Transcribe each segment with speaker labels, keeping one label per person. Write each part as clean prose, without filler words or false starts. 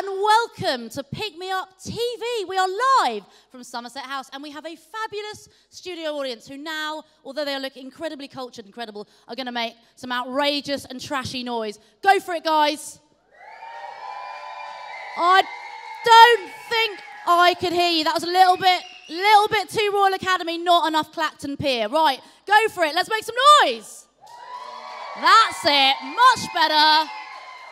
Speaker 1: and welcome to Pick Me Up TV. We are live from Somerset House, and we have a fabulous studio audience who now, although they look incredibly cultured and credible, are going to make some outrageous and trashy noise. Go for it, guys. I don't think I could hear you. That was a little bit too Royal Academy, not enough Clacton Pier. Right, go for it. Let's make some noise. That's it. Much better.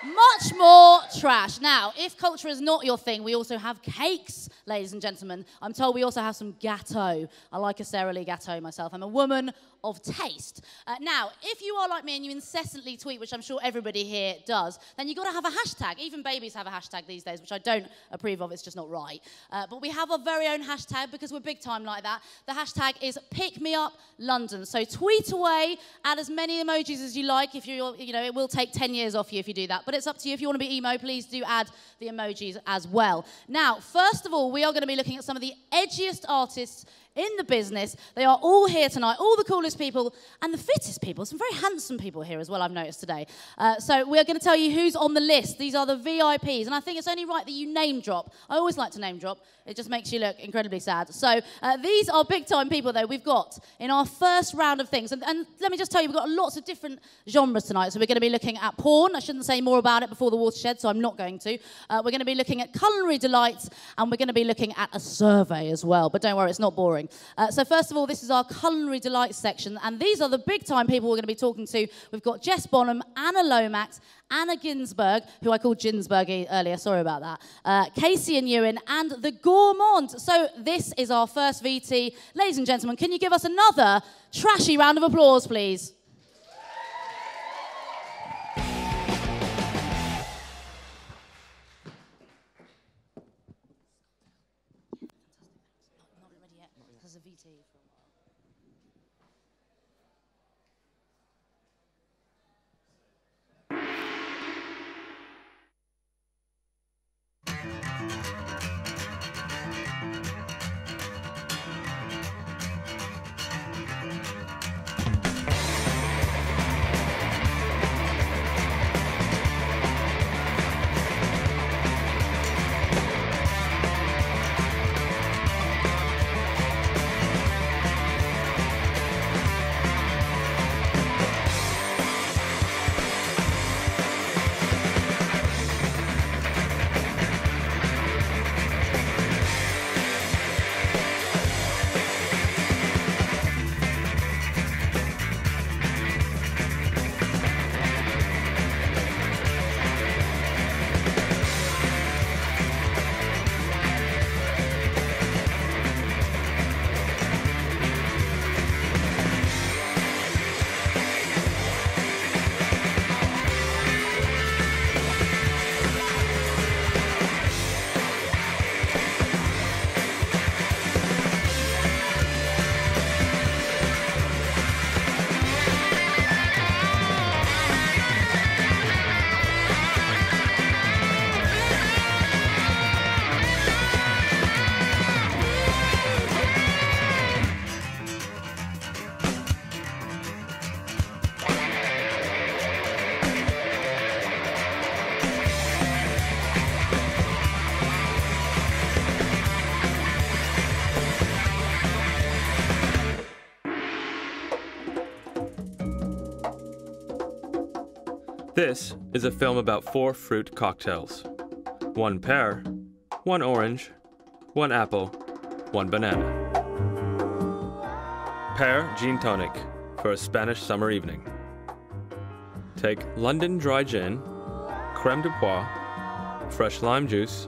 Speaker 1: Much more trash. Now, if culture is not your thing, we also have cakes, ladies and gentlemen. I'm told we also have some gâteau. I like a Sara Lee gâteau myself. I'm a woman of taste. Now, if you are like me and you incessantly tweet, which I'm sure everybody here does, then you've got to have a hashtag. Even babies have a hashtag these days, which I don't approve of. It's just not right. But we have our very own hashtag because we're big time like that. The hashtag is #PickMeUpLondon. So tweet away, add as many emojis as you like. If you're, it will take 10 years off you if you do that. But it's up to you. If you want to be emo, please do add the emojis as well. Now, first of all, we are going to be looking at some of the edgiest artists in the business. They are all here tonight, all the coolest people and the fittest people. Some very handsome people here as well, I've noticed today. So we're going to tell you who's on the list. These are the VIPs, and I think it's only right that you name drop. I always like to name drop. It just makes you look incredibly sad. So these are big-time people, though, we've got in our first round of things. And let me just tell you, we've got lots of different genres tonight. So we're going to be looking at porn. I shouldn't say more about it before the watershed, so I'm not going to. We're going to be looking at culinary delights, and we're going to be looking at a survey as well. But don't worry, it's not boring. So first of all, this is our culinary delights section, and these are the big-time people we're going to be talking to. We've got Jess Bonham, Anna Lomax, Anna Ginsberg, who I called Ginsberg earlier, sorry about that, Casey and Ewan, and the Gourmands. So this is our first VT. Ladies and gentlemen, can you give us another trashy round of applause, please?
Speaker 2: This is a film about 4 fruit cocktails. 1 pear, 1 orange, 1 apple, 1 banana. Pear gin tonic for a Spanish summer evening. Take London dry gin, creme de pois, fresh lime juice,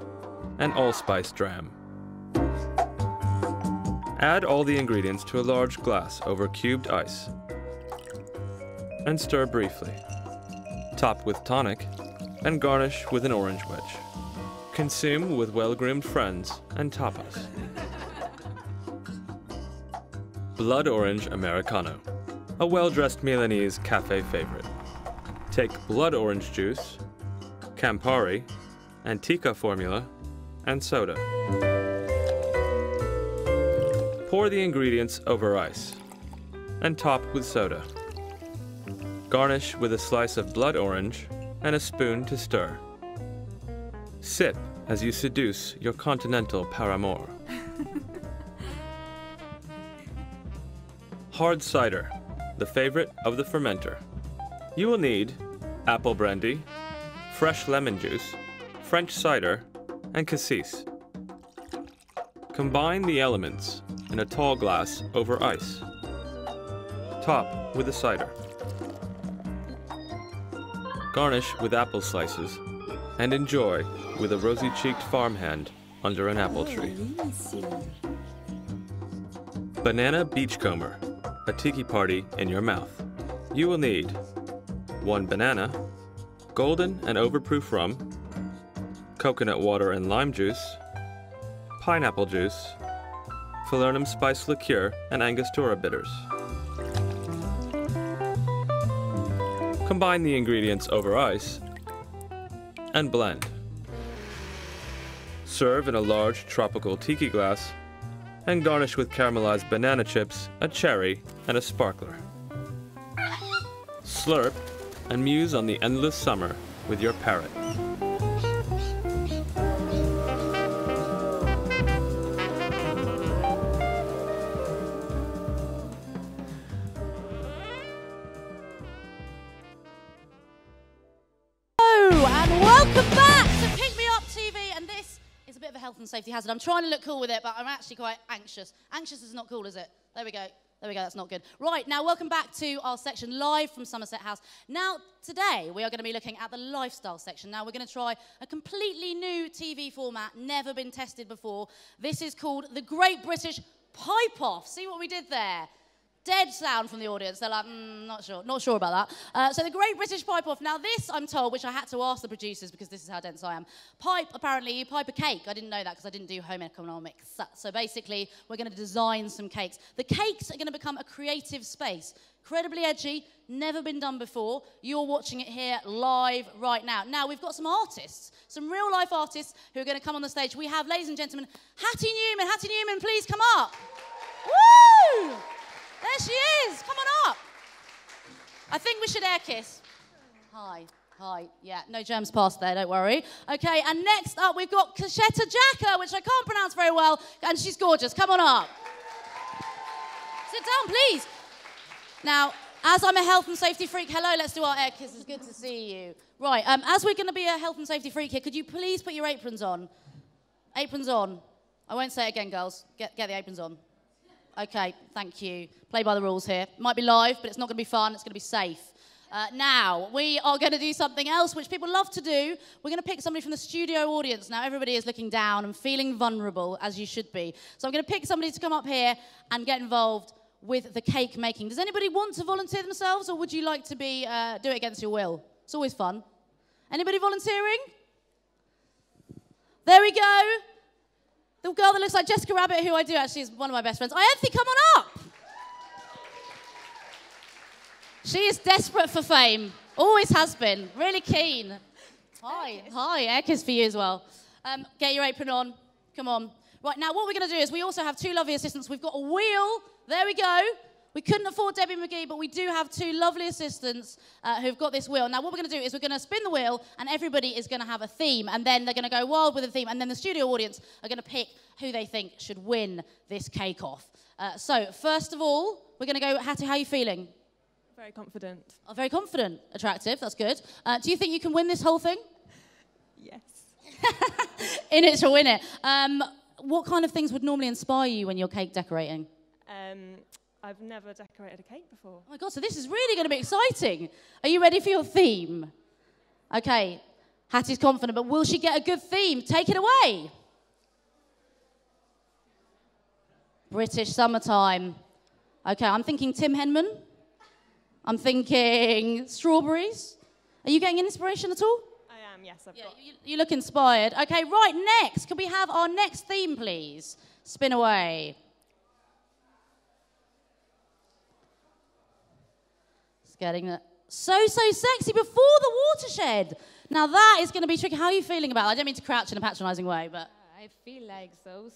Speaker 2: and allspice dram. Add all the ingredients to a large glass over cubed ice and stir briefly. Top with tonic and garnish with an orange wedge. Consume with well-groomed friends and tapas. Blood Orange Americano, a well-dressed Milanese cafe favorite. Take blood orange juice, Campari, Antica formula, and soda. Pour the ingredients over ice and top with soda. Garnish with a slice of blood orange and a spoon to stir. Sip as you seduce your continental paramour. Hard cider, the favorite of the fermenter. You will need apple brandy, fresh lemon juice, French cider, and cassis. Combine the elements in a tall glass over ice. Top with the cider. Garnish with apple slices and enjoy with a rosy-cheeked farmhand under an apple tree. Banana beachcomber, a tiki party in your mouth. You will need 1 banana, golden and overproof rum, coconut water and lime juice, pineapple juice, falernum spice liqueur, and Angostura bitters. Combine the ingredients over ice and blend. Serve in a large tropical tiki glass and garnish with caramelized banana chips, a cherry, and a sparkler. Slurp and muse on the endless summer with your parrot.
Speaker 1: Welcome back to Pick Me Up TV, and this is a bit of a health and safety hazard. I'm trying to look cool with it, but I'm actually quite anxious. Anxious is not cool, is it? There we go. There we go, that's not good. Right, now welcome back to our section live from Somerset House. Now, today we are going to be looking at the lifestyle section. Now, we're going to try a completely new TV format, never been tested before. This is called the Great British Pipe Off. See what we did there? Dead sound from the audience. They're like, not sure about that. So the Great British Pipe Off. Now this, I'm told, which I had to ask the producers because this is how dense I am. Pipe, apparently, you pipe a cake. I didn't know that because I didn't do home economics. So basically, we're going to design some cakes. The cakes are going to become a creative space. Incredibly edgy, never been done before. You're watching it here live right now. Now, we've got some artists, some real-life artists who are going to come on the stage. We have, ladies and gentlemen, Hattie Newman. Hattie Newman, please come up. Woo! There she is. Come on up. I think we should air kiss. Hi. Hi. Yeah, no germs passed there, don't worry. Okay, and next up we've got Kasheta Jacka, which I can't pronounce very well, and she's gorgeous. Come on up. Sit down, please. Now, as I'm a health and safety freak, hello, let's do our air kiss. It's good to see you. Right, as we're going to be a health and safety freak here, could you please put your aprons on? Aprons on. I won't say it again, girls. Get the aprons on. Okay, thank you. Play by the rules here. Might be live, but it's not going to be fun. It's going to be safe. Now, we are going to do something else, which people love to do. We're going to pick somebody from the studio audience. Now, everybody is looking down and feeling vulnerable, as you should be. So I'm going to pick somebody to come up here and get involved with the cake making. Does anybody want to volunteer themselves, or would you like to do it against your will? It's always fun. Anybody volunteering? There we go. The girl that looks like Jessica Rabbit, who I do actually is one of my best friends. Ianthe, come on up. She is desperate for fame. Always has been. Really keen. Hi. Hi. Air kiss for you as well. Get your apron on. Come on. Right, now what we're going to do is we also have two lovely assistants. We've got a wheel. There we go. We couldn't afford Debbie McGee, but we do have two lovely assistants who've got this wheel. Now, what we're going to do is we're going to spin the wheel, and everybody is going to have a theme, and then they're going to go wild with the theme, and then the studio audience are going to pick who they think should win this cake off. So, first of all, we're going to go, Hattie, how are you feeling?
Speaker 3: Very confident.
Speaker 1: Oh, very confident. Attractive, that's good. Do you think you can win this whole thing?
Speaker 3: Yes.
Speaker 1: In it to win it. What kind of things would normally inspire you when you're cake decorating?
Speaker 3: I've never decorated a cake before.
Speaker 1: Oh my God, so this is really going to be exciting. Are you ready for your theme? Okay, Hattie's confident, but will she get a good theme? Take it away. British summertime. Okay, I'm thinking Tim Henman. I'm thinking strawberries. Are you getting inspiration at all?
Speaker 3: I am, yes.
Speaker 1: You look inspired. Okay, right, next. Could we have our next theme, please? Spin away. Getting that so sexy before the watershed. Now that is going to be tricky. How are you feeling about it? I don't mean to crouch in a patronising way, but
Speaker 4: I feel like so.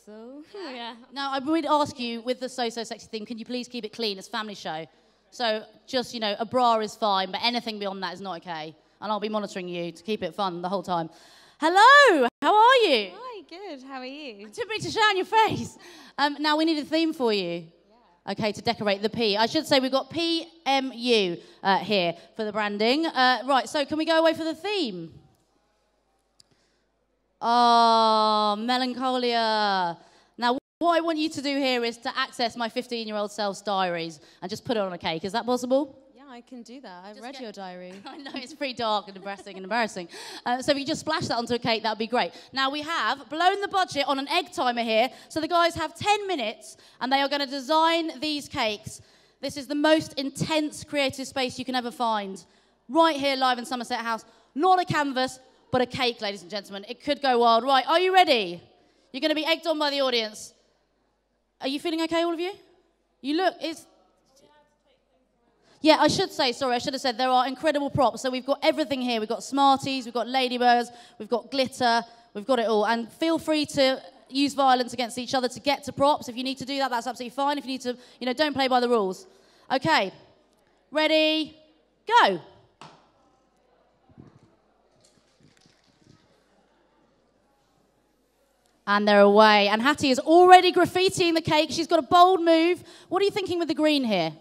Speaker 4: Yeah.
Speaker 1: Now I would ask you, with the so sexy theme, can you please keep it clean? It's a family show, so just a bra is fine, but anything beyond that is not okay. And I'll be monitoring you to keep it fun the whole time. Hello, how are you?
Speaker 4: Hi, good. How are you?
Speaker 1: Too big to show on your face. Now we need a theme for you. Okay, to decorate the P. I should say we've got PMU here for the branding. Right, so can we go away for the theme? Oh, melancholia. Now, what I want you to do here is to access my 15-year-old self's diaries and just put it on a cake. Is that possible?
Speaker 4: Yeah, I can do that. I've
Speaker 1: Just
Speaker 4: read
Speaker 1: get-
Speaker 4: your diary.
Speaker 1: I know, it's pretty dark and depressing and embarrassing. So if you just splash that onto a cake, that would be great. Now, we have blown the budget on an egg timer here. So the guys have 10 minutes, and they are going to design these cakes. This is the most intense creative space you can ever find. Right here, live in Somerset House. Not a canvas, but a cake, ladies and gentlemen. It could go wild. Right, are you ready? You're going to be egged on by the audience. Are you feeling okay, all of you? You look, it's... Yeah, I should say, sorry, I should have said there are incredible props. So we've got everything here. We've got Smarties, we've got Ladybirds, we've got glitter, we've got it all. And feel free to use violence against each other to get to props. If you need to do that, that's absolutely fine. If you need to, don't play by the rules. Okay, ready, go. And they're away. And Hattie is already graffitiing the cake. She's got a bold move. What are you thinking with the green here?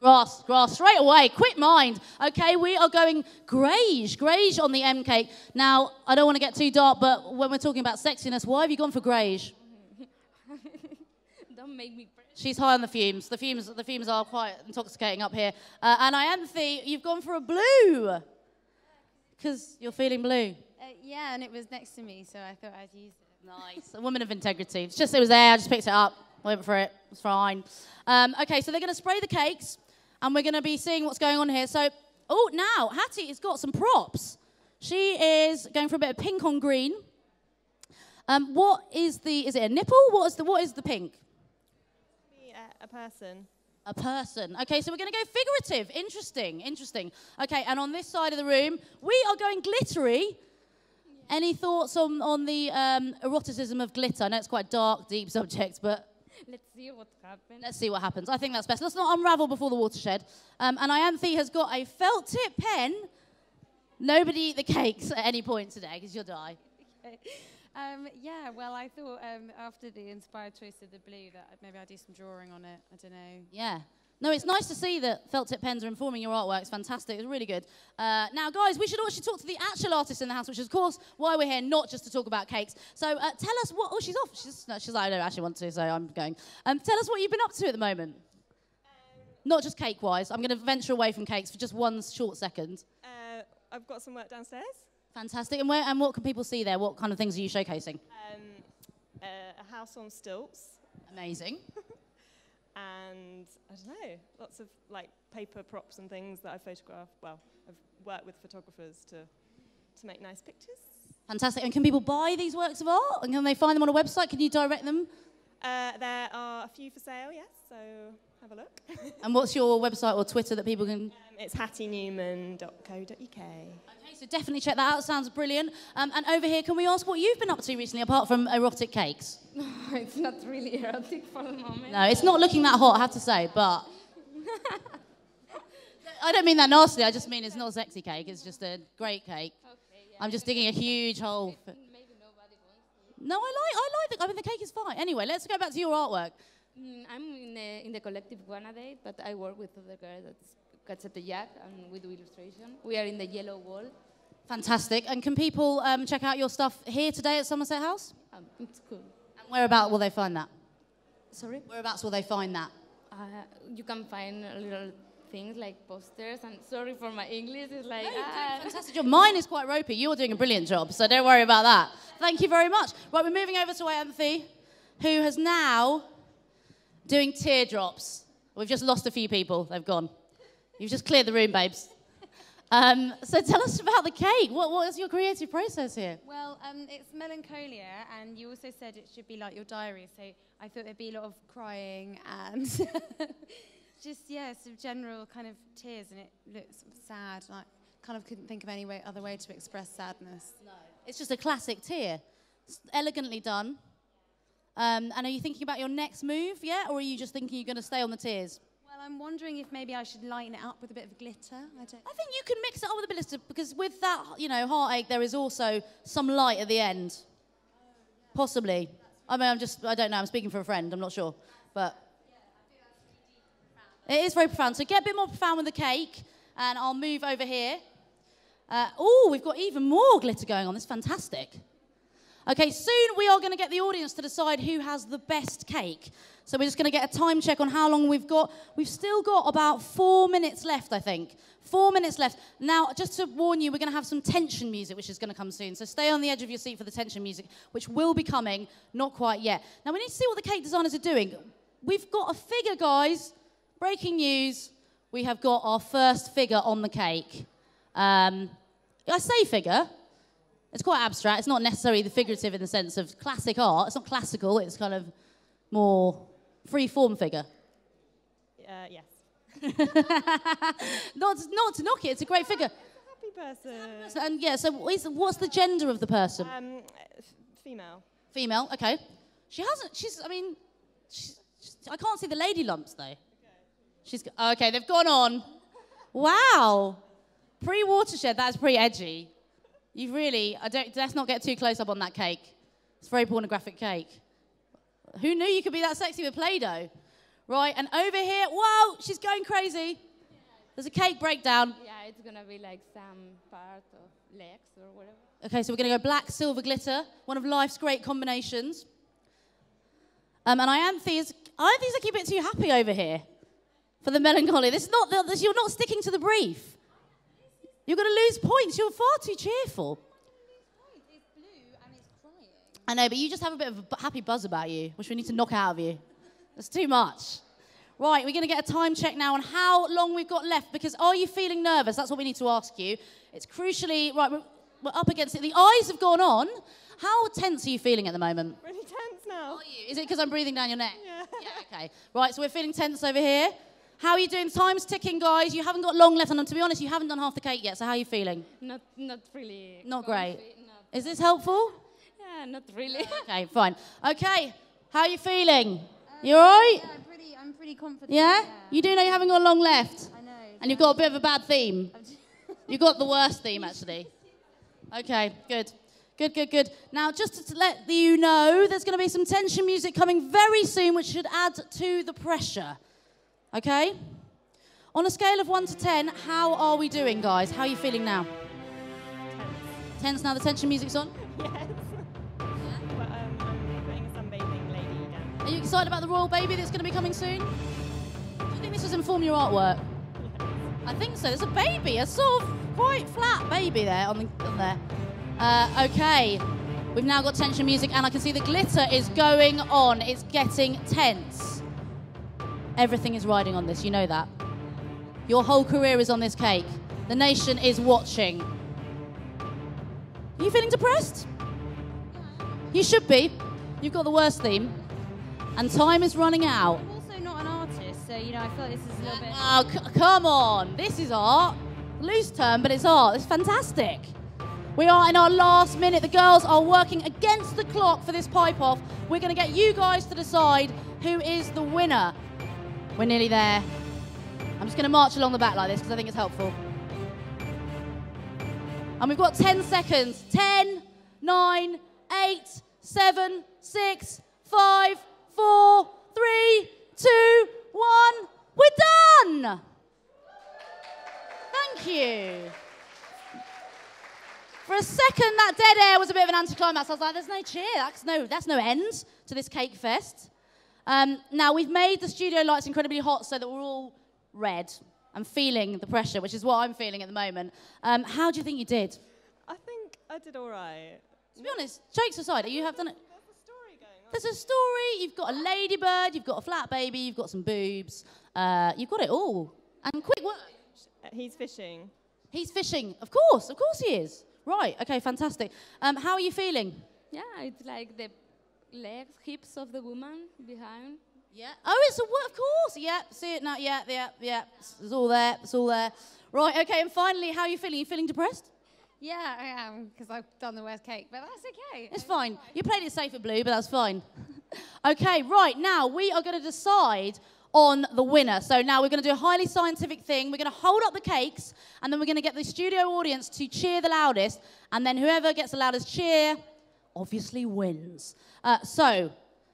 Speaker 3: Grass.
Speaker 1: Grass, straight away, quick mind. Okay, we are going greige on the M cake. Now, I don't want to get too dark, but when we're talking about sexiness, why have you gone for greige?
Speaker 4: Don't make me...
Speaker 1: She's high on the fumes. The fumes are quite intoxicating up here. And Ianthe, you've gone for a blue. Because you're feeling blue.
Speaker 4: Yeah, and it was next to me, so I thought I'd use it.
Speaker 1: Nice, a woman of integrity. It was there, I just picked it up, went for it, it's fine. Okay, so they're going to spray the cakes, and we're going to be seeing what's going on here. So, oh, now, Hattie has got some props. She is going for a bit of pink on green. What is is it a nipple? What is the pink?
Speaker 3: A person.
Speaker 1: A person. Okay, so we're going to go figurative. Interesting. Okay, and on this side of the room, we are going glittery. Any thoughts on the eroticism of glitter? I know it's quite a dark, deep subject, but...
Speaker 4: Let's see what happens.
Speaker 1: Let's see what happens. I think that's best. Let's not unravel before the watershed. And Ianthe has got a felt tip pen. Nobody eat the cakes at any point today, because you'll die.
Speaker 4: Okay. Yeah, well, I thought after the inspired choice of the blue that maybe I'd do some drawing on it. I don't know.
Speaker 1: Yeah. No, it's nice to see that felt tip pens are informing your artwork. It's fantastic. It's really good. Now, guys, we should actually talk to the actual artist in the house, which is, of course, why we're here, not just to talk about cakes. So tell us what... Oh, she's off. She's like, I don't actually want to, so I'm going. Tell us what you've been up to at the moment. Not just cake-wise. I'm going to venture away from cakes for just one short second.
Speaker 3: I've got some work downstairs.
Speaker 1: Fantastic. And what can people see there? What kind of things are you showcasing?
Speaker 3: A house on stilts.
Speaker 1: Amazing.
Speaker 3: And I don't know, lots of like paper props and things that I photographed. Well, I've worked with photographers to make nice pictures.
Speaker 1: Fantastic. And can people buy these works of art? And can they find them on a website? Can you direct them?
Speaker 3: There are a few for sale, yes, so have a look.
Speaker 1: And what's your website or Twitter that people can...
Speaker 3: It's hattienewman.co.uk.
Speaker 1: Okay, so definitely check that out. Sounds brilliant. And over here, can we ask what you've been up to recently, apart from erotic cakes?
Speaker 4: It's not really erotic for the moment.
Speaker 1: No, it's not looking that hot, I have to say, but... I don't mean that nastily. I just mean it's not a sexy cake. It's just a great cake.
Speaker 4: Okay, yeah.
Speaker 1: I'm just digging a huge hole.
Speaker 4: Maybe nobody wants to.
Speaker 1: No, I like it. I mean, the cake is fine. Anyway, let's go back to your artwork.
Speaker 4: I'm in the collective Guanadate, but I work with other girls that's Cachete Jack, and we do illustration. We are in the yellow wall.
Speaker 1: Fantastic. And can people check out your stuff here today at Somerset House?
Speaker 4: It's cool.
Speaker 1: And whereabouts will they find that?
Speaker 4: Sorry?
Speaker 1: Whereabouts will they find that?
Speaker 4: You can find little things like posters, and sorry for my English, it's like...
Speaker 1: No, you're doing a fantastic job. Mine is quite ropey. You're doing a brilliant job, so don't worry about that. Thank you very much. Right, we're moving over to Ianthe, who has now doing teardrops. We've just lost a few people. They've gone. You've just cleared the room, babes. So tell us about the cake. What is your creative process here?
Speaker 5: Well, it's melancholia, and you also said it should be like your diary, so I thought there'd be a lot of crying and just, yeah, some general kind of tears, and it looks sad. Like, kind of couldn't think of any other way to express sadness.
Speaker 1: No. It's just a classic tear. It's elegantly done. And are you thinking about your next move yet, or are you just thinking you're going to stay on the tears?
Speaker 5: Well, I'm wondering if maybe I should lighten it up with a bit of glitter. I don't.
Speaker 1: I think you can mix it up with a bit of glitter because with that, you know, heartache, there is also some light at the end. Possibly. I mean, I don't know. I'm speaking for a friend. I'm not sure. But it is very profound. So get a bit more profound with the cake, and I'll move over here. Oh, we've got even more glitter going on. This is fantastic. Okay, soon we are going to get the audience to decide who has the best cake. So we're just going to get a time check on how long we've got. We've still got about 4 minutes left, I think. 4 minutes left. Now, just to warn you, we're going to have some tension music, which is going to come soon. So stay on the edge of your seat for the tension music, which will be coming, not quite yet. Now, we need to see what the cake designers are doing. We've got a figure, guys. Breaking news. We have got our first figure on the cake. I say figure. It's quite abstract. It's not necessarily the figurative in the sense of classic art. It's not classical. It's kind of more free-form figure.
Speaker 3: Yes.
Speaker 1: not to knock it. It's a great figure.
Speaker 3: It's a happy person.
Speaker 1: And yeah, so what's the gender of the person?
Speaker 3: Female.
Speaker 1: Female. Okay. She hasn't. I can't see the lady lumps though. Okay. They've gone on. Wow. Pre-watershed. That's pretty edgy. You've really, let's not get too close up on that cake. It's a very pornographic cake. Who knew you could be that sexy with Play-Doh? Right, and over here, whoa, she's going crazy. There's a cake breakdown.
Speaker 4: Yeah, it's going to be like some part of legs or whatever.
Speaker 1: Okay, so we're going to go black, silver, glitter, one of life's great combinations. And Ianthe's looking a bit too happy over here for the melancholy. You're not sticking to the brief. You're going to lose points. You're far too cheerful.
Speaker 5: It's blue and it's crying.
Speaker 1: I know, but you just have a bit of a happy buzz about you, which we need to knock out of you. That's too much. Right, we're going to get a time check now on how long we've got left, because are you feeling nervous? That's what we need to ask you. It's crucially, right, we're up against it. The eyes have gone on. How tense are you feeling at the moment?
Speaker 3: Really tense now.
Speaker 1: Are you? Is it because I'm breathing down your neck?
Speaker 3: Yeah.
Speaker 1: Yeah, okay. Right, so we're feeling tense over here. How are you doing? Time's ticking, guys. You haven't got long left on them. To be honest, you haven't done half the cake yet, so how are you feeling?
Speaker 4: Not really.
Speaker 1: Not great.
Speaker 4: Not,
Speaker 1: Is this helpful?
Speaker 4: yeah, not really.
Speaker 1: Okay, fine. Okay, how are you feeling? You all right?
Speaker 5: Yeah, I'm pretty confident.
Speaker 1: Yeah? You do know you haven't got long left?
Speaker 5: I know.
Speaker 1: And you've got a bit of a bad theme. You've got the worst theme, actually. Okay, good. Good. Now, just to let you know, there's going to be some tension music coming very soon, which should add to the pressure. Okay? On a scale of 1 to 10, how are we doing, guys? How are you feeling now? Tense now the tension music's on?
Speaker 3: Yes. But I'm putting a sunbathing lady down.
Speaker 1: Are you excited about the royal baby that's going to be coming soon? Do you think this was inform your artwork?
Speaker 3: Yes.
Speaker 1: I think so. There's a baby, a sort of quite flat baby there on there. Okay. We've now got tension music, and I can see the glitter is going on. It's getting tense. Everything is riding on this, you know that. Your whole career is on this cake. The nation is watching. Are you feeling depressed? You should be. You've got the worst theme. And time is running out.
Speaker 5: I'm also not an artist, so, you know, I feel like this is a little bit...
Speaker 1: Oh, come on. This is art. Loose term, but it's art. It's fantastic. We are in our last minute. The girls are working against the clock for this pipe-off. We're going to get you guys to decide who is the winner. We're nearly there. I'm just going to march along the back like this because I think it's helpful. And we've got 10 seconds. 10, 9, 8, 7, 6, 5, 4, 3, 2, 1. We're done! Thank you. For a second, that dead air was a bit of an anticlimax. I was like, there's no cheer. That's no end to this cake fest. Now, we've made the studio lights incredibly hot so that we're all red and feeling the pressure, which is what I'm feeling at the moment. How do you think you did?
Speaker 3: I think I did all right.
Speaker 1: To be honest, jokes aside, you have done it.
Speaker 3: There's a story going on.
Speaker 1: There's a story. You've got a ladybird. You've got a flat baby. You've got some boobs. You've got it all. And quick work.
Speaker 3: He's fishing.
Speaker 1: He's fishing. Of course he is. Right. Okay. Fantastic. How are you feeling?
Speaker 4: Yeah, it's like the legs, hips of the woman behind.
Speaker 1: Yeah. Oh, it's of course. Yeah. See it now. Yeah. It's all there. Right. Okay. And finally, how are you feeling? You feeling depressed?
Speaker 5: Yeah, I am, because I've done the worst cake, but that's okay.
Speaker 1: It's fine. You played it safe at blue, but that's fine. Okay. Right. Now we are going to decide on the winner. So now we're going to do a highly scientific thing. We're going to hold up the cakes, and then we're going to get the studio audience to cheer the loudest, and then whoever gets the loudest cheer obviously wins. So,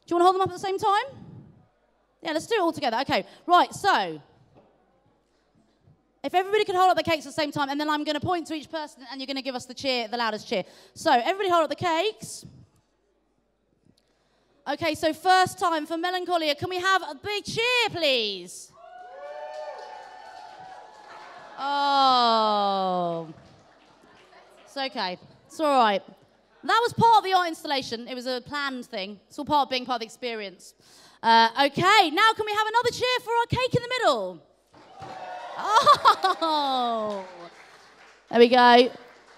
Speaker 1: do you want to hold them up at the same time? Yeah, let's do it all together. Okay, right, so if everybody could hold up the cakes at the same time, and then I'm going to point to each person, and you're going to give us the cheer, the loudest cheer. So, everybody hold up the cakes. Okay, so first time for Melancholia. Can we have a big cheer, please? Oh. It's okay. It's all right. That was part of the art installation. It was a planned thing. It's all part of being part of the experience. Okay, now can we have another cheer for our cake in the middle? Oh. There we go.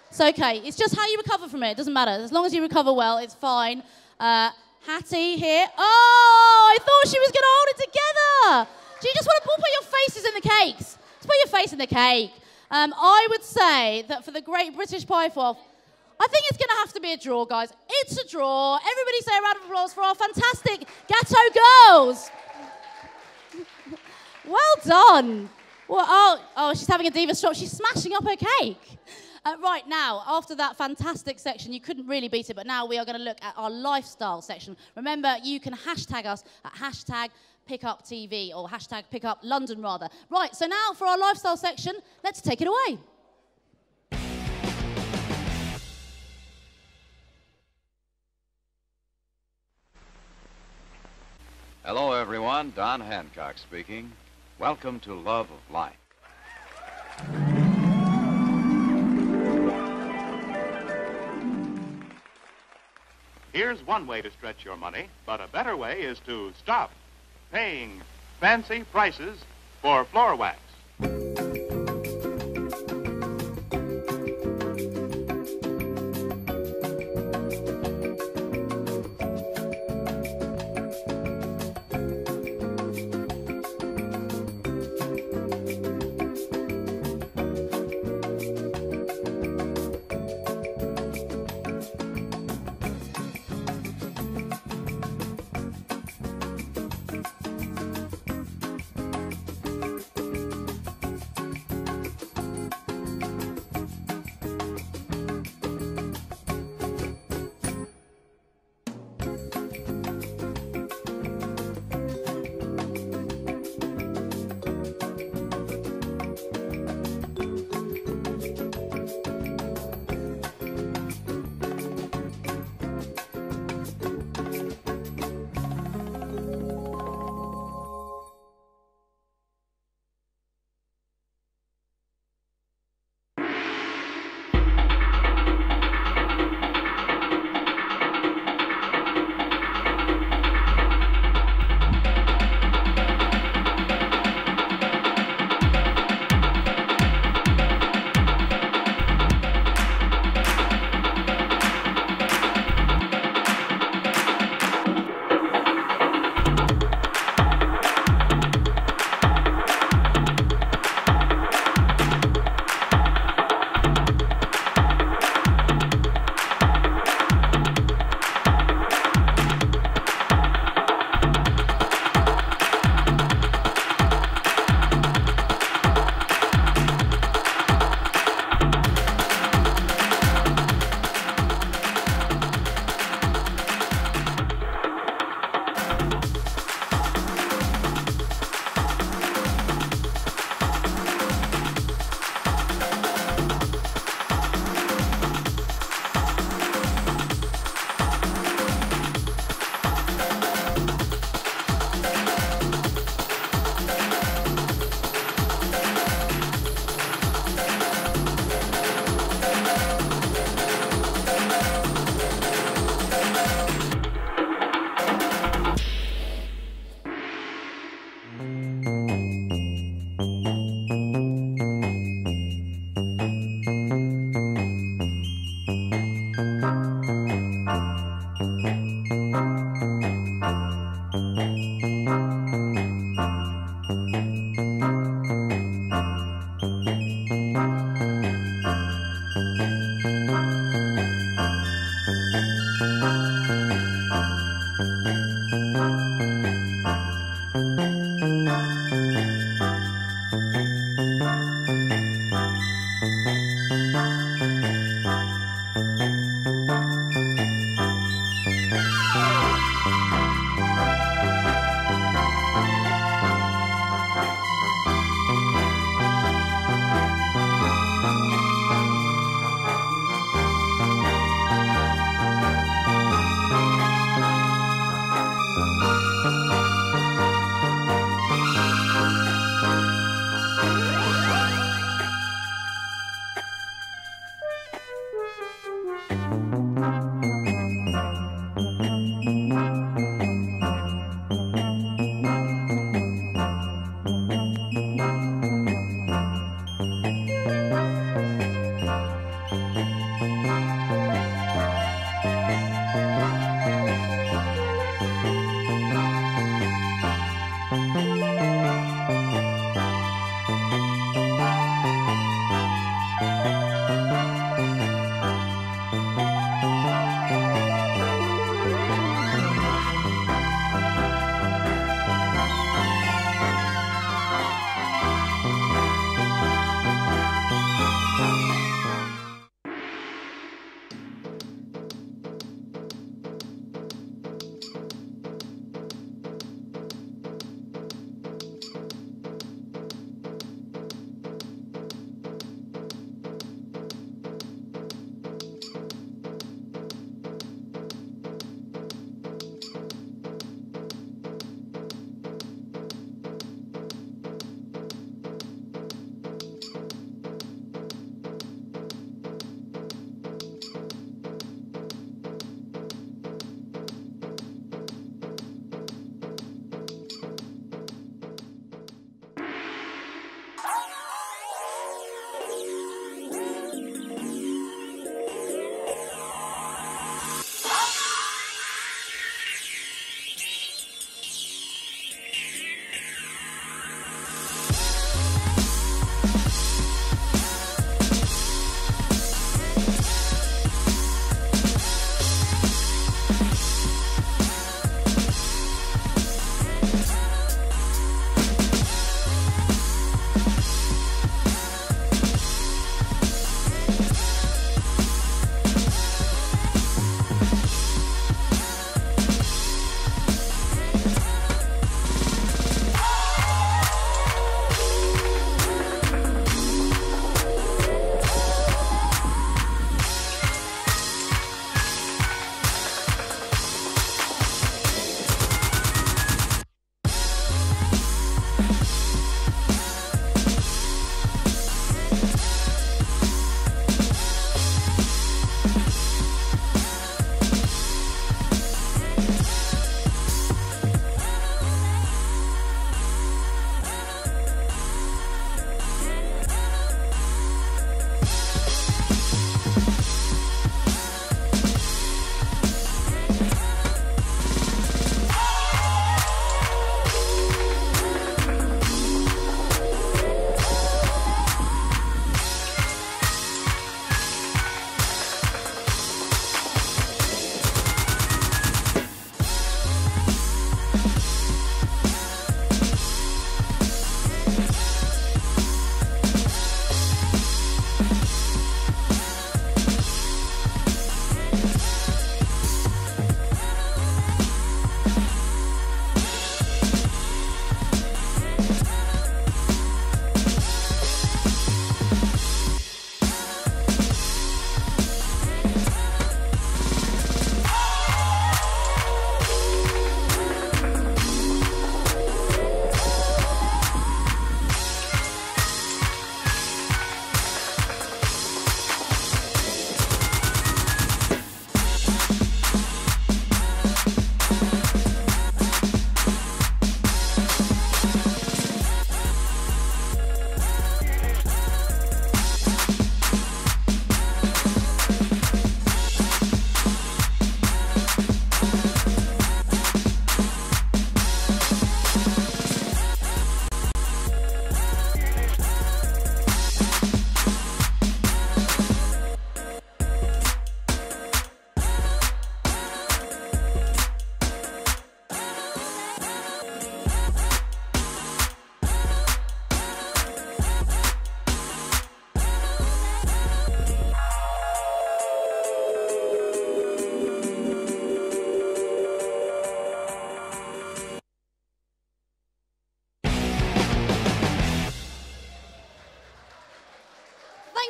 Speaker 1: It's okay. It's just how you recover from it. It doesn't matter. As long as you recover well, it's fine. Hattie here. Oh, I thought she was going to hold it together. Do you just want to put your faces in the cakes? Just put your face in the cake. I would say that for the Great British Pie Off, I think it's going to have to be a draw, guys. It's a draw. Everybody say a round of applause for our fantastic Gâteau girls. Well done. Well, oh, she's having a diva shot. She's smashing up her cake. Right, now, after that fantastic section, you couldn't really beat it, but now we are going to look at our lifestyle section. Remember, you can hashtag us at hashtag #PickUpTV or hashtag #PickUpLondon, rather. Right, so now for our lifestyle section, let's take it away.
Speaker 6: Hello, everyone. Don Hancock speaking. Welcome to Love of Life.
Speaker 7: Here's one way to stretch your money, but a better way is to stop paying fancy prices for floor wax.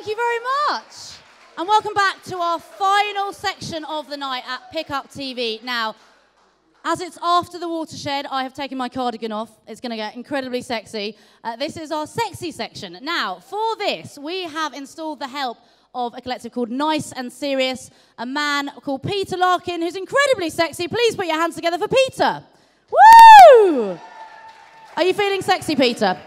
Speaker 1: Thank you very much. And welcome back to our final section of the night at Pickup TV. Now, as it's after the watershed, I have taken my cardigan off. It's going to get incredibly sexy. This is our sexy section. Now, for this, we have installed the help of a collective called Nice and Serious, a man called Peter Larkin, who's incredibly sexy. Please put your hands together for Peter. Woo! Are you feeling sexy, Peter?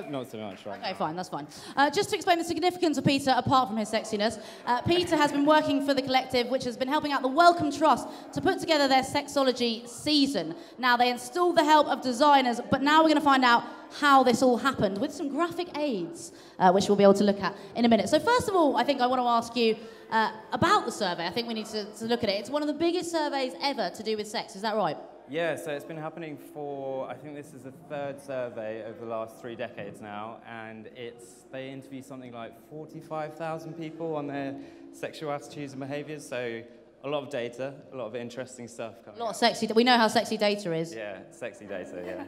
Speaker 8: Not so much right now.
Speaker 1: Okay, fine, that's fine. Just to explain the significance of Peter, apart from his sexiness, Peter has been working for the collective, which has been helping out the Wellcome Trust to put together their sexology season. Now, they installed the help of designers, but now we're going to find out how this all happened with some graphic aids, which we'll be able to look at in a minute. So first of all, I think I want to ask you about the survey. I think we need to look at it. It's one of the biggest surveys ever to do with sex, is that right?
Speaker 8: Yeah, so it's been happening for, I think this is the third survey over the last 3 decades now, and they interview something like 45,000 people on their sexual attitudes and behaviours, so a lot of data, a lot of interesting stuff coming
Speaker 1: A lot
Speaker 8: out.
Speaker 1: of sexy, we know how sexy data is.
Speaker 8: Yeah, sexy data, yeah.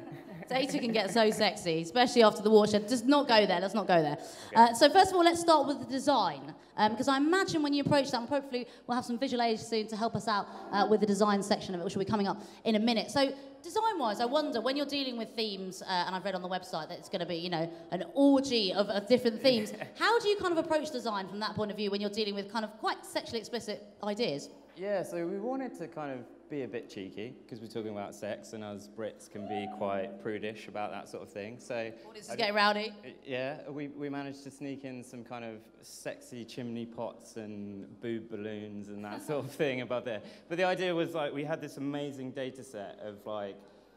Speaker 1: Data can get so sexy, especially after the watershed. Just not go there, let's not go there. Okay. So first of all, let's start with the design. Because I imagine when you approach that, and hopefully we'll have some visual aids soon to help us out with the design section of it, which will be coming up in a minute. So design-wise, I wonder, when you're dealing with themes, and I've read on the website that it's going to be, you know, an orgy of different themes, how do you kind of approach design from that point of view when you're dealing with kind of quite sexually explicit ideas?
Speaker 8: Yeah, so we wanted to kind of be a bit cheeky, because we're talking about sex, and us Brits can be quite prudish about that sort of thing. So
Speaker 1: Audience is getting rowdy.
Speaker 8: Yeah, we managed to sneak in some kind of sexy chimney pots and boob balloons and that sort of thing above there. But the idea was, like, we had this amazing data set of, like,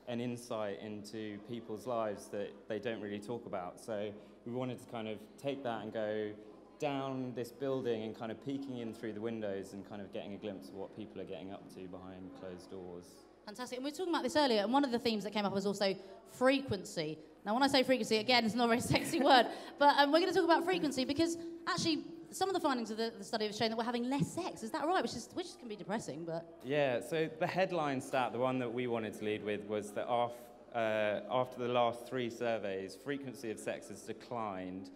Speaker 8: an insight into people's lives that they don't really talk about. So we wanted to kind of take that and go down this building and kind of peeking in through the windows and kind of getting a glimpse of what people are getting up to behind closed doors.
Speaker 1: Fantastic. And we were talking about this earlier, and one of the themes that came up was also frequency. Now, when I say frequency, again, it's not a very sexy word, but we're going to talk about frequency because actually some of the findings of the study have shown that we're having less sex. Is that right? Which can be depressing, but... Yeah,
Speaker 8: so the headline stat, the one that we wanted to lead with, was that after the last 3 surveys, frequency of sex has declined.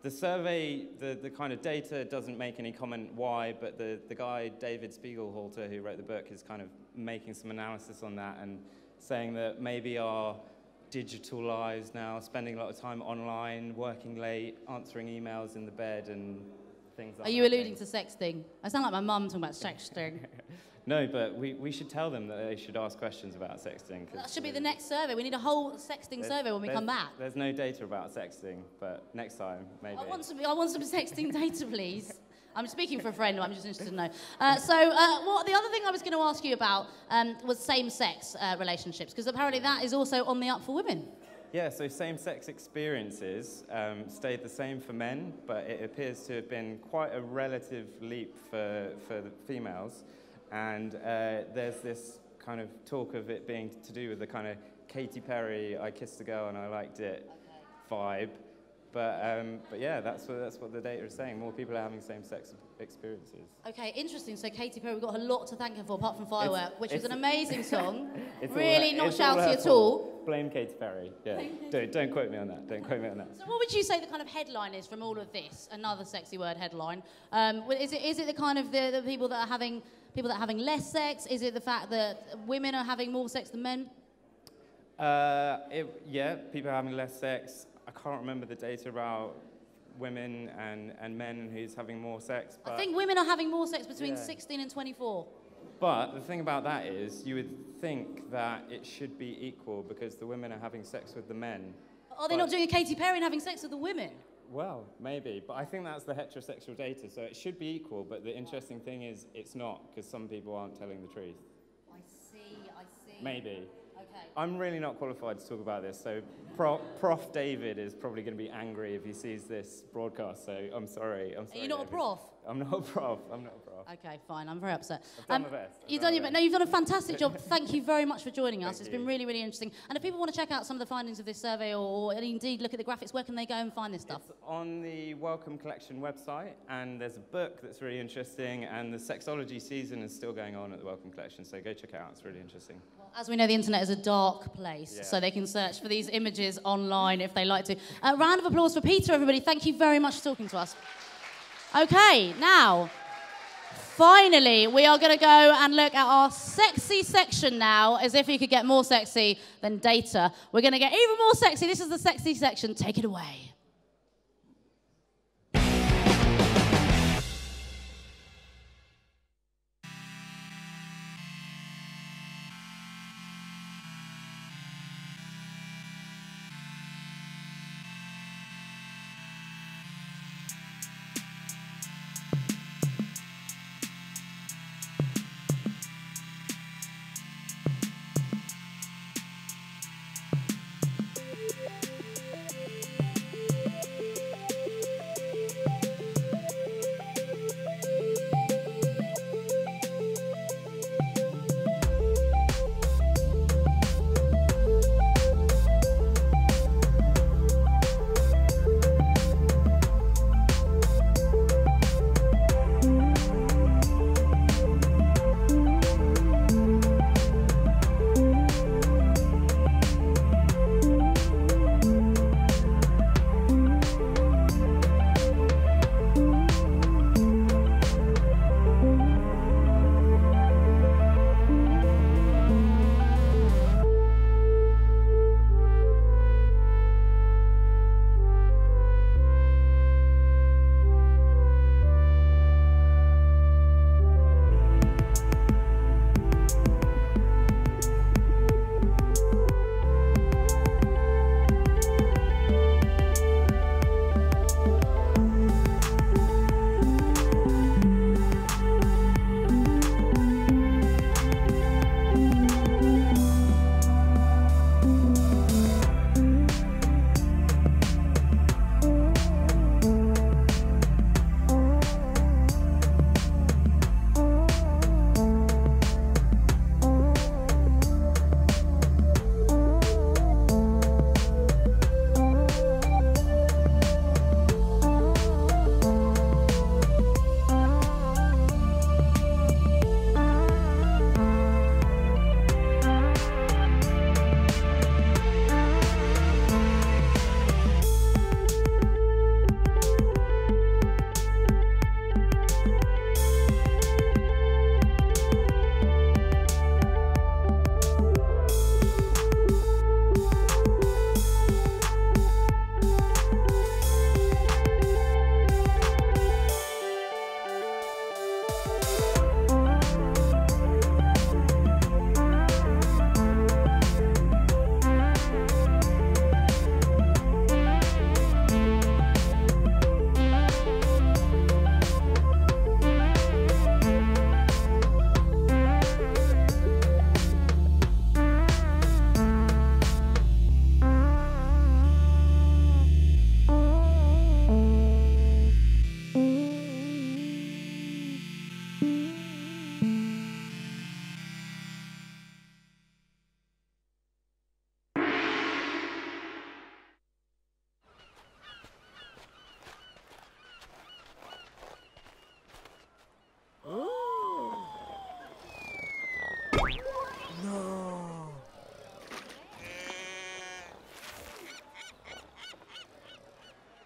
Speaker 8: The survey, the kind of data doesn't make any comment why, but the guy, David Spiegelhalter, who wrote the book, is kind of making some analysis on that and saying that maybe our digital lives now, spending a lot of time online, working late, answering emails in the bed and things like that.
Speaker 1: Are you alluding to sexting? I sound like my mum talking about sexting.
Speaker 8: No, but we should tell them that they should ask questions about sexting.
Speaker 1: That should be the next survey. We need a whole sexting survey when we come back.
Speaker 8: There's no data about sexting, but next time, maybe.
Speaker 1: I want some sexting data, please. I'm speaking for a friend, I'm just interested to know. The other thing I was going to ask you about was same-sex relationships, because apparently that is also on the up for women.
Speaker 8: Yeah, so same-sex experiences stayed the same for men, but it appears to have been quite a relative leap for the females. And there's this kind of talk of it being to do with the kind of Katy Perry, I kissed a girl and I liked it vibe. But yeah, that's what the data is saying. More people are having same-sex experiences. Okay,
Speaker 1: interesting. So Katy Perry, we've got a lot to thank her for, apart from Firework, which is an amazing song.
Speaker 8: Really
Speaker 1: not shouty at all.
Speaker 8: Blame Katy Perry. Yeah. Don't quote me on that. Don't quote me on that.
Speaker 1: So what would you say the kind of headline is from all of this? Another sexy word, headline. Is it the kind of the people that are having less sex? Is it the fact that women are having more sex than men?
Speaker 8: Yeah, people are having less sex. I can't remember the data about women and men and who's having more sex. But I
Speaker 1: think women are having more sex between 16 and 24.
Speaker 8: But the thing about that is, you would think that it should be equal because the women are having sex with the men.
Speaker 1: Are they not doing a Katy Perry and having sex with the women?
Speaker 8: Well, maybe, but I think that's the heterosexual data, so it should be equal, but the interesting thing is it's not, because some people aren't telling the truth.
Speaker 1: I see.
Speaker 8: Maybe.
Speaker 1: Okay.
Speaker 8: I'm really not qualified to talk about this, so Prof. David is probably going to be angry if he sees this broadcast, so I'm sorry.
Speaker 1: Are you not a prof?
Speaker 8: I'm not a prof.
Speaker 1: Okay, fine. I'm very upset.
Speaker 8: I've done my best.
Speaker 1: You've done a fantastic job. Thank you very much for joining us. It's been really, really interesting. And if people want to check out some of the findings of this survey or indeed look at the graphics, where can they go and find this stuff?
Speaker 8: It's on the Wellcome Collection website, and there's a book that's really interesting, and the sexology season is still going on at the Wellcome Collection, so go check it out. It's really interesting.
Speaker 1: Well, as we know, the internet is is a dark place,
Speaker 8: Yeah.
Speaker 1: so they can search for these images online if they like to. A round of applause for Peter, everybody. Thank you very much for talking to us. Okay, now, finally, we are going to go and look at our sexy section now, as if you could get more sexy than data. We're going to get even more sexy. This is the sexy section. Take it away.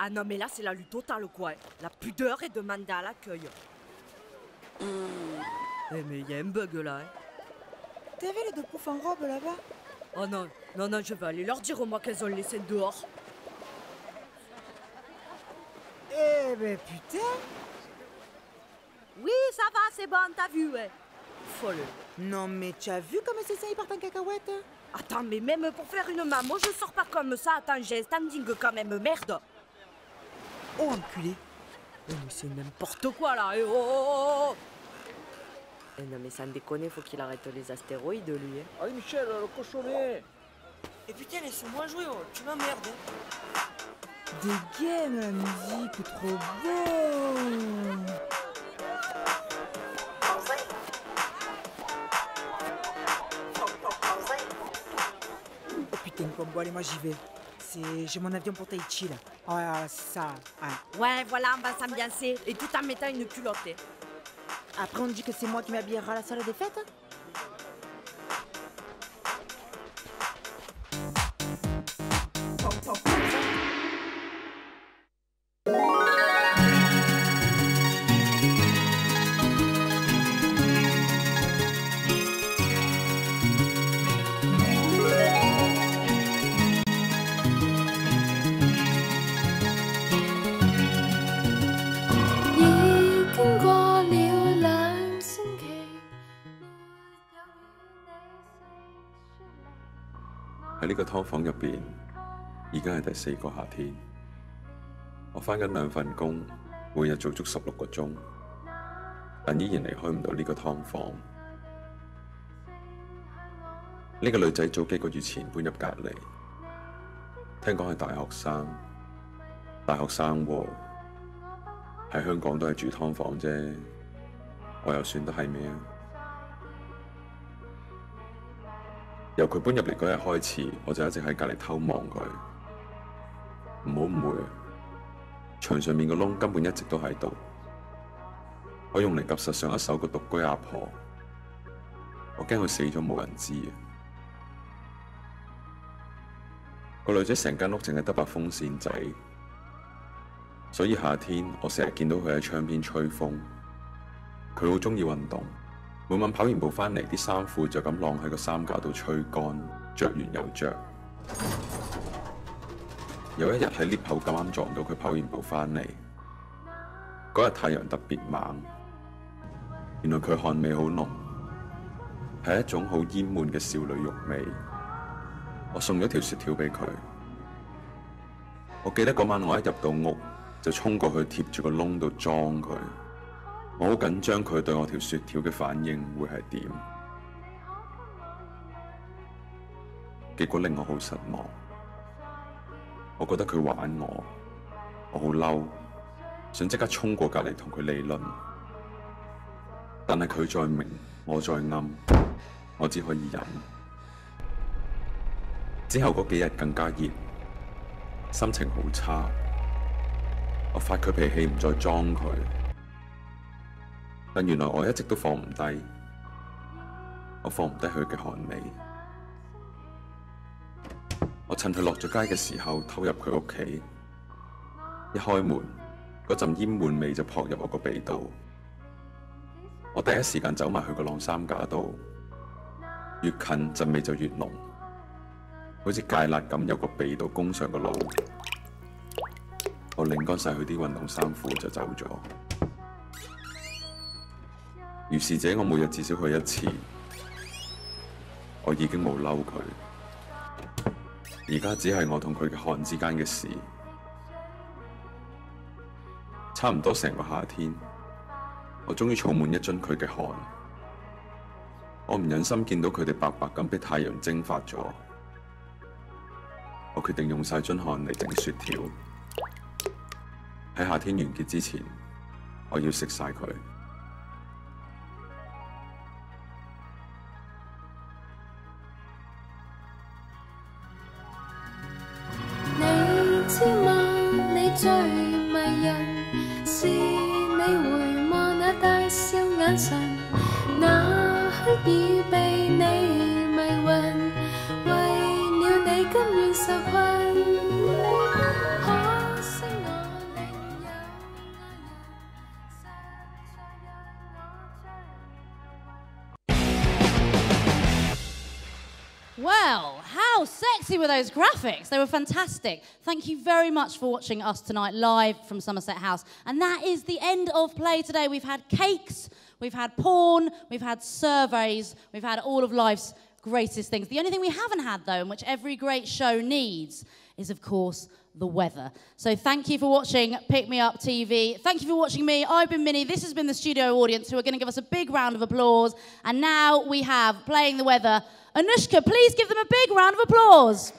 Speaker 9: Ah non, mais là, c'est la lutte totale, quoi. La pudeur est demandée à l'accueil. Eh, mais il y a un bug, là, hein.
Speaker 10: T'as vu les deux poufs en robe, là-bas?
Speaker 9: Oh non, non, non, je vais aller leur dire, moi, qu'elles ont laissé dehors.
Speaker 10: Eh ben, putain!
Speaker 9: Oui, ça va, c'est bon, t'as vu, ouais. Folle.
Speaker 10: Non, mais tu as vu comme c'est ça, ils partent en cacahuète?
Speaker 9: Attends, mais même pour faire une maman, je sors pas comme ça. Attends, j'ai un standing quand même, merde.
Speaker 10: Oh, enculé!
Speaker 9: Oh, mais c'est n'importe quoi, là. Eh, oh, oh, oh. Eh non, mais sans déconner, faut qu'il arrête les astéroïdes, lui. Hein.
Speaker 11: Allez, Michel, le cochonnet!
Speaker 10: Et putain, laisse-moi jouer, oh. Tu m'emmerdes. Des games, la musique, trop beau! Oh putain, quoi, bon, allez, moi j'y vais. J'ai mon avion pour Tahiti, là. Oh, c'est ça.
Speaker 9: Ouais, voilà, on va s'ambiancer. Et tout en mettant une culotte. Hein.
Speaker 10: Après, on dit que c'est moi qui m'habillera à la salle des fêtes.
Speaker 12: 呢個劏房入邊已經係第4個夏天。我返緊2份工，每日做足16個鐘，但依然離開唔到呢個劏房。呢個女仔早幾個月前搬入隔離，聽講係大學生。大學生喎，喺香港都係住劏房啫，我又算得係咩啊？由佢搬入嚟嗰日開始，我就一直喺隔離偷望佢。唔好誤會，牆上面個窿根本一直都喺度，我用嚟夾實上一手個獨居阿婆。我驚佢死咗冇人知啊！個女仔成間屋淨係得把風扇仔，所以夏天我成日見到佢喺窗邊吹風。佢好鍾意運動，每晚跑完步返嚟，啲衫褲就咁晾喺個衫架度吹乾，着完又着。有一日喺 lift 口咁啱撞到佢跑完步返嚟，嗰日太陽特別猛，原來佢汗味好濃，係一種好煙悶嘅少女肉味。我送咗條雪條俾佢。我記得嗰晚我一入到屋就衝過去貼住個窿度裝佢。我好緊張佢對我條雪條嘅反應會係點。結果令我好失望。我覺得佢玩我，我好嬲，想即刻衝過隔離同佢理論。但係佢再明，我再暗，我只可以忍。之後嗰幾日更加熱，心情好差。我發佢脾氣唔再裝佢，但原來我一直都放唔低。我放唔低佢嘅汗味。我趁佢落咗街嘅時候偷入佢屋企，一開門嗰陣煙悶味就撲入我個鼻度。我第一時間走埋去個晾衫架度，越近陣味就越濃，好似芥辣咁由個鼻度攻上個腦。我擰乾晒佢啲運動衫褲就走咗。如是者，我每日至少去1次。我已經冇嬲佢，而家只係我同佢嘅汗之間嘅事。差唔多成個夏天，我終於儲滿1樽佢嘅汗。我唔忍心見到佢哋白白咁被太陽蒸發咗。我決定用晒樽汗嚟整雪條。喺夏天完結之前，我要食晒佢。
Speaker 13: 你知嗎？你最迷人，是你回望那大笑眼神，那刻已被你迷暈，為了你甘願受困。
Speaker 1: Well, how sexy were those graphics? They were fantastic. Thank you very much for watching us tonight live from Somerset House. And that is the end of play today. We've had cakes, we've had porn, we've had surveys, we've had all of life's greatest things. The only thing we haven't had, though, and which every great show needs, is, of course, the weather. So thank you for watching Pick Me Up TV. Thank you for watching me. I've been Minnie. This has been the studio audience who are going to give us a big round of applause. And now we have, playing the weather, Anushka. Please give them a big round of applause.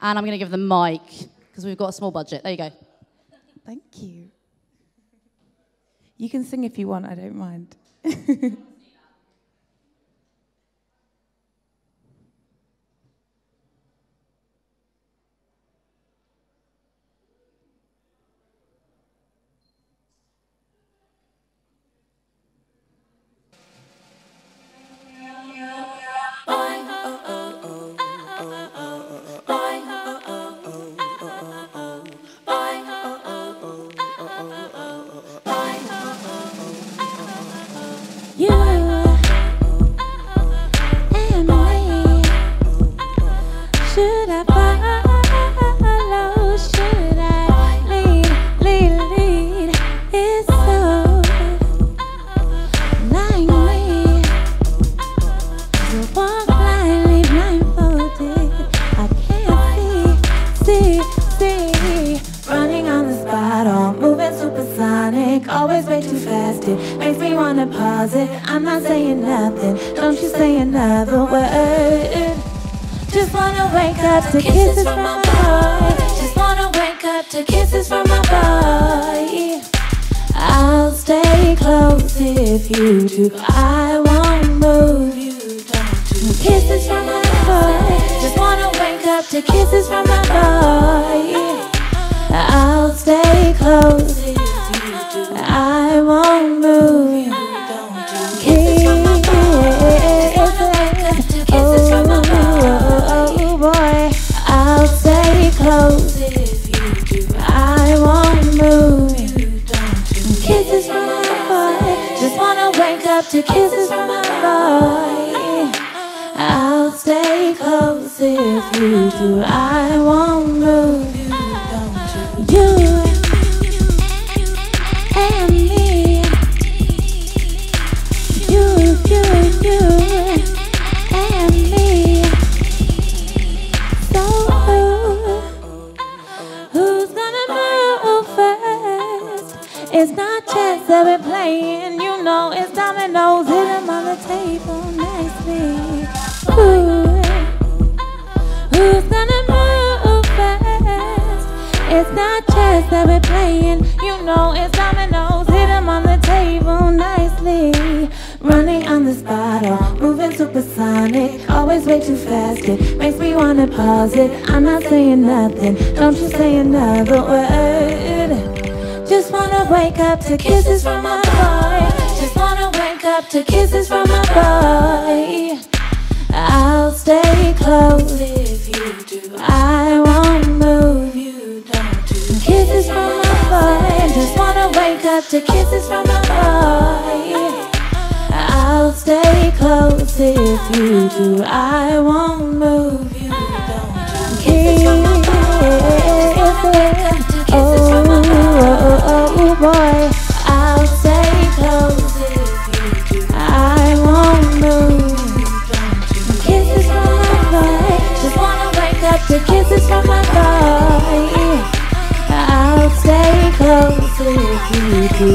Speaker 1: And I'm going to give them mic, because we've got a small budget. There you go.
Speaker 14: Thank you. You can sing if you want, I don't mind. way too fast. It makes me wanna pause it. I'm not saying nothing, don't you say another word. Just wanna wake up to kisses from my boy. Just wanna wake up to kisses from my boy. I'll stay close if you do. I won't move, you don't do. Kisses from my boy. Just wanna wake up to kisses from my boy. I'll stay close if you do. I won't move, you don't do. Kisses from my boy. Just wanna wake up to kisses from my boy. Oh boy, I'll stay close if you do. I won't move. Kisses from my boy. Just wanna wake up to kisses from my boy. I'll stay close if you do. I won't move. You and me. You and me. So who's gonna move first? It's not chess that we're playing, you know it's dominoes. Hit 'em on the table nicely. Who's gonna move first? It's not chess that we're playing, you know it's dominoes. Hit 'em on the table nicely. Running on this bottle, moving supersonic, always way too fast. It makes me wanna pause it. I'm not saying nothing, don't you say another word. Just wanna wake up to kisses from my boy. Just wanna wake up to kisses from my boy. I'll stay close if you do. I won't move, you don't do. Kisses from my boy. Just wanna wake up to kisses from my boy. I'll stay close if you do. I won't move, you don't do. Kisses from my boy. Just wanna wake up to kisses from my boy. Oh boy, I'll stay close if you do. I won't move. Kisses from my boy. Just wanna wake up to kisses from my boy. I'll stay close if you do.